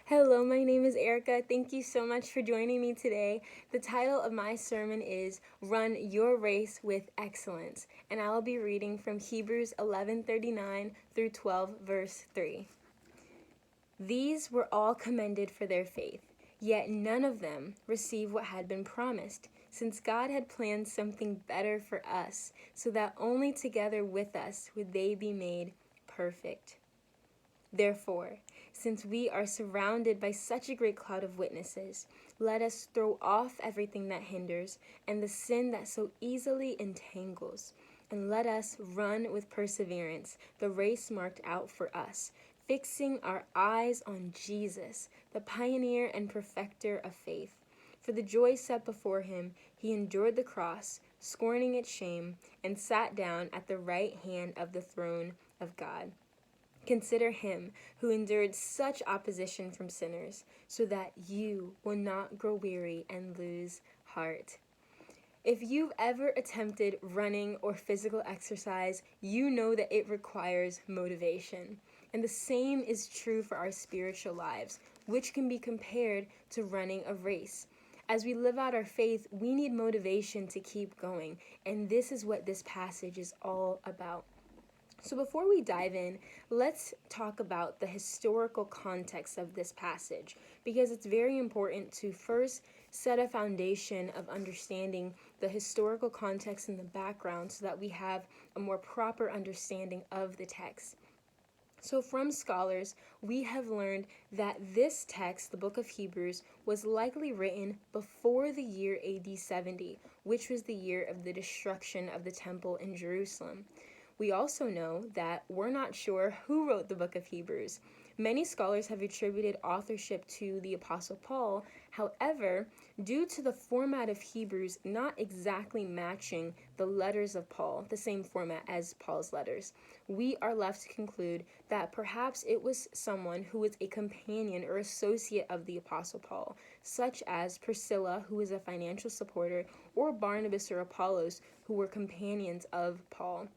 Hello, my name is Erica. Thank you so much for joining me today. The title of my sermon is Run Your Race with Excellence, and I will be reading from Hebrews 11:39 through 12 verse 3. These were all commended for their faith, yet none of them received what had been promised, since God had planned something better for us, so that only together with us would they be made perfect. Therefore, since we are surrounded by such a great cloud of witnesses, let us throw off everything that hinders and the sin that so easily entangles, and let us run with perseverance the race marked out for us, fixing our eyes on Jesus, the pioneer and perfecter of faith. For the joy set before him, he endured the cross, scorning its shame, and sat down at the right hand of the throne of God. Consider him who endured such opposition from sinners, so that you will not grow weary and lose heart. If you've ever attempted running or physical exercise, you know that it requires motivation. And the same is true for our spiritual lives, which can be compared to running a race. As we live out our faith, we need motivation to keep going, and this is what this passage is all about. So before we dive in, let's talk about the historical context of this passage, because it's very important to first set a foundation of understanding the historical context and the background so that we have a more proper understanding of the text. So from scholars, we have learned that this text, the book of Hebrews, was likely written before the year AD 70, which was the year of the destruction of the temple in Jerusalem. We also know that we're not sure who wrote the book of Hebrews. Many scholars have attributed authorship to the Apostle Paul. However, due to the format of Hebrews not exactly matching the letters of Paul, the same format as Paul's letters, we are left to conclude that perhaps it was someone who was a companion or associate of the Apostle Paul, such as Priscilla, who was a financial supporter, or Barnabas or Apollos, who were companions of Paul.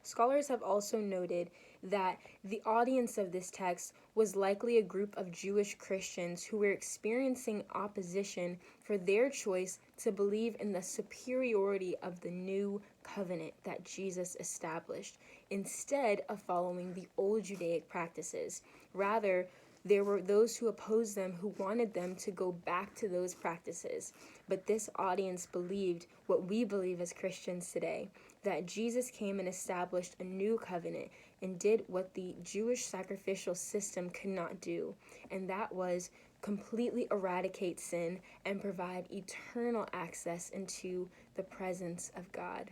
Scholars have also noted that the audience of this text was likely a group of Jewish Christians who were experiencing opposition for their choice to believe in the superiority of the new covenant that Jesus established, instead of following the old Judaic practices. Rather, there were those who opposed them who wanted them to go back to those practices. But this audience believed what we believe as Christians today, that Jesus came and established a new covenant and did what the Jewish sacrificial system could not do, and that was completely eradicate sin and provide eternal access into the presence of God.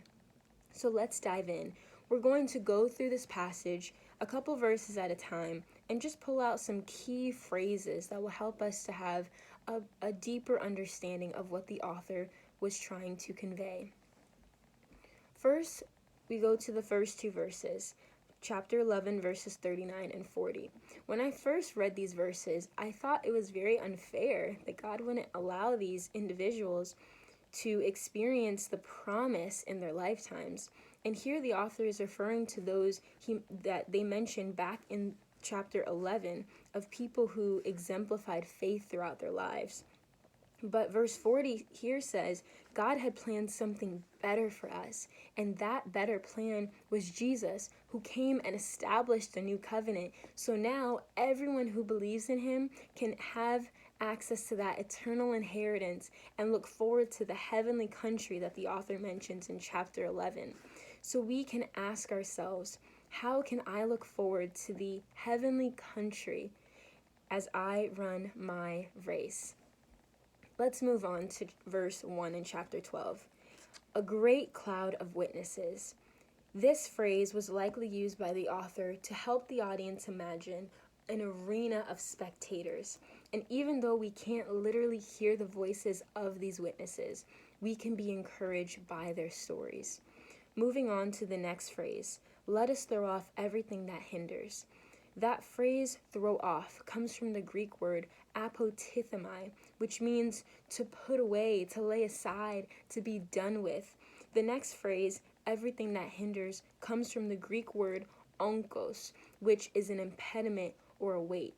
So let's dive in. We're going to go through this passage a couple verses at a time and just pull out some key phrases that will help us to have a deeper understanding of what the author was trying to convey. First, we go to the first two verses, chapter 11, verses 39 and 40. When I first read these verses, I thought it was very unfair that God wouldn't allow these individuals to experience the promise in their lifetimes. And here the author is referring to those that they mentioned back in chapter 11 of people who exemplified faith throughout their lives. But verse 40 here says, God had planned something better for us, and that better plan was Jesus, who came and established a new covenant. So now everyone who believes in him can have access to that eternal inheritance and look forward to the heavenly country that the author mentions in chapter 11. So we can ask ourselves, how can I look forward to the heavenly country as I run my race? Let's move on to verse 1 in chapter 12. A great cloud of witnesses. This phrase was likely used by the author to help the audience imagine an arena of spectators. And even though we can't literally hear the voices of these witnesses, we can be encouraged by their stories. Moving on to the next phrase, let us throw off everything that hinders. That phrase, throw off, comes from the Greek word apotithemi, which means to put away, to lay aside, to be done with. The next phrase, everything that hinders, comes from the Greek word onkos, which is an impediment or a weight.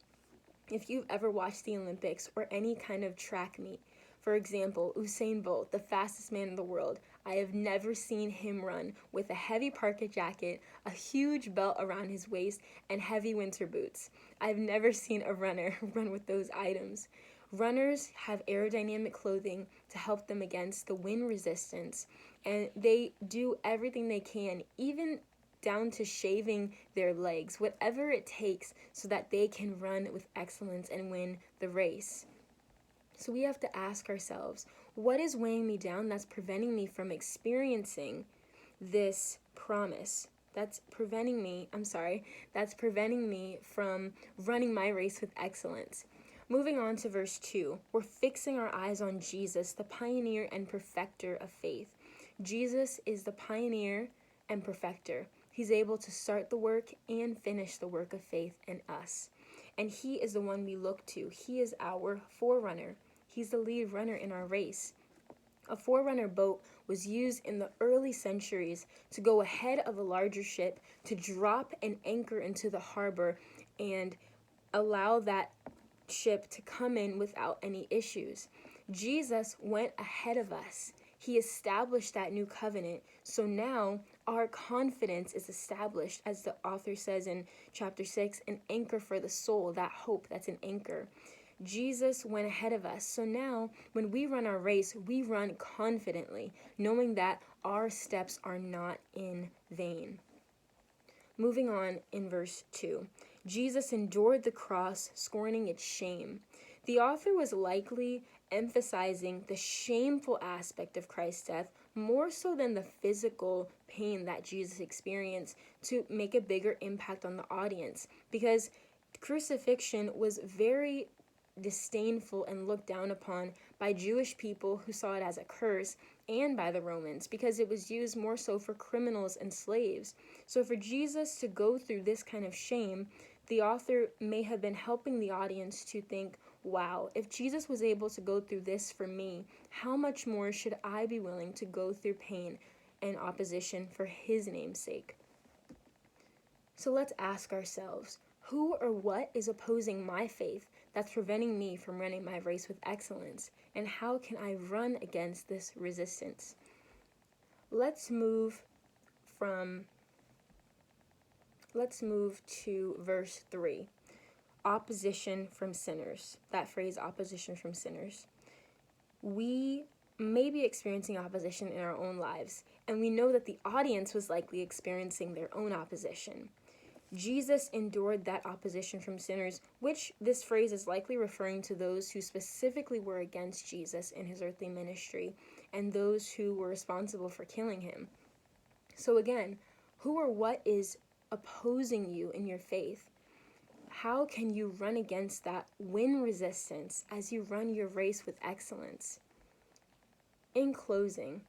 If you've ever watched the Olympics or any kind of track meet, for example, Usain Bolt, the fastest man in the world, I have never seen him run with a heavy parka jacket, a huge belt around his waist, and heavy winter boots. I've never seen a runner run with those items. Runners have aerodynamic clothing to help them against the wind resistance, and they do everything they can, even down to shaving their legs, whatever it takes so that they can run with excellence and win the race. So we have to ask ourselves, what is weighing me down that's preventing me from experiencing this promise? That's preventing me from running my race with excellence. Moving on to verse 2, we're fixing our eyes on Jesus, the pioneer and perfecter of faith. Jesus is the pioneer and perfecter. He's able to start the work and finish the work of faith in us. And he is the one we look to. He is our forerunner. He's the lead runner in our race. A forerunner boat was used in the early centuries to go ahead of a larger ship to drop an anchor into the harbor and allow that ship to come in without any issues. Jesus went ahead of us. He established that new covenant. So now our confidence is established, as the author says in chapter 6, an anchor for the soul, that hope, that's an anchor. Jesus went ahead of us. So now when we run our race, we run confidently, knowing that our steps are not in vain. Moving on in verse 2, Jesus endured the cross, scorning its shame. The author was likely emphasizing the shameful aspect of Christ's death more so than the physical pain that Jesus experienced to make a bigger impact on the audience, because crucifixion was very disdainful and looked down upon by Jewish people who saw it as a curse, and by the Romans, because it was used more so for criminals and slaves. So for Jesus to go through this kind of shame, the author may have been helping the audience to think, wow, if Jesus was able to go through this for me, how much more should I be willing to go through pain and opposition for his name's sake? So let's ask ourselves, who or what is opposing my faith that's preventing me from running my race with excellence? And how can I run against this resistance? Let's move to verse 3. Opposition from sinners. That phrase, opposition from sinners. We may be experiencing opposition in our own lives, and we know that the audience was likely experiencing their own opposition. Jesus endured that opposition from sinners, which this phrase is likely referring to those who specifically were against Jesus in his earthly ministry and those who were responsible for killing him. So again, who or what is opposing you in your faith? How can you run against that wind resistance as you run your race with excellence? In closing,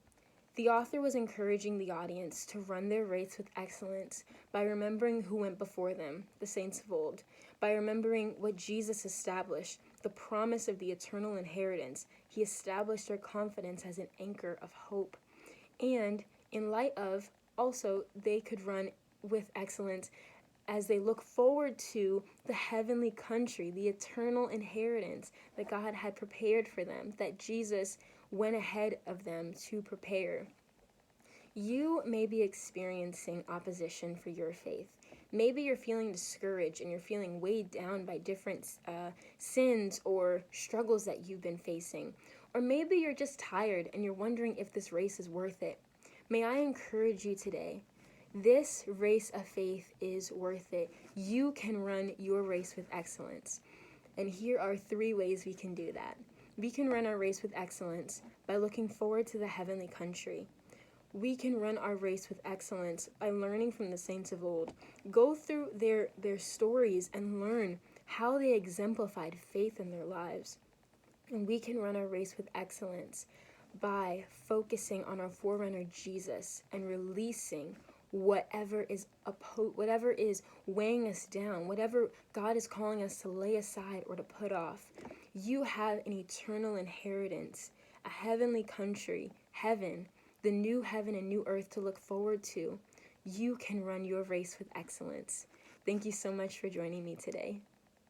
the author was encouraging the audience to run their race with excellence by remembering who went before them, the saints of old, by remembering what Jesus established, the promise of the eternal inheritance. He established their confidence as an anchor of hope. And in light of, also, they could run with excellence as they look forward to the heavenly country, the eternal inheritance that God had prepared for them, that Jesus went ahead of them to prepare. You may be experiencing opposition for your faith. Maybe you're feeling discouraged and you're feeling weighed down by different sins or struggles that you've been facing. Or maybe you're just tired and you're wondering if this race is worth it. May I encourage you today, this race of faith is worth it. You can run your race with excellence. And here are 3 ways we can do that. We can run our race with excellence by looking forward to the heavenly country. We can run our race with excellence by learning from the saints of old. Go through their stories and learn how they exemplified faith in their lives. And we can run our race with excellence by focusing on our forerunner Jesus and releasing whatever is weighing us down, whatever God is calling us to lay aside or to put off. You have an eternal inheritance, a heavenly country, heaven, the new heaven and new earth to look forward to. You can run your race with excellence. Thank you so much for joining me today.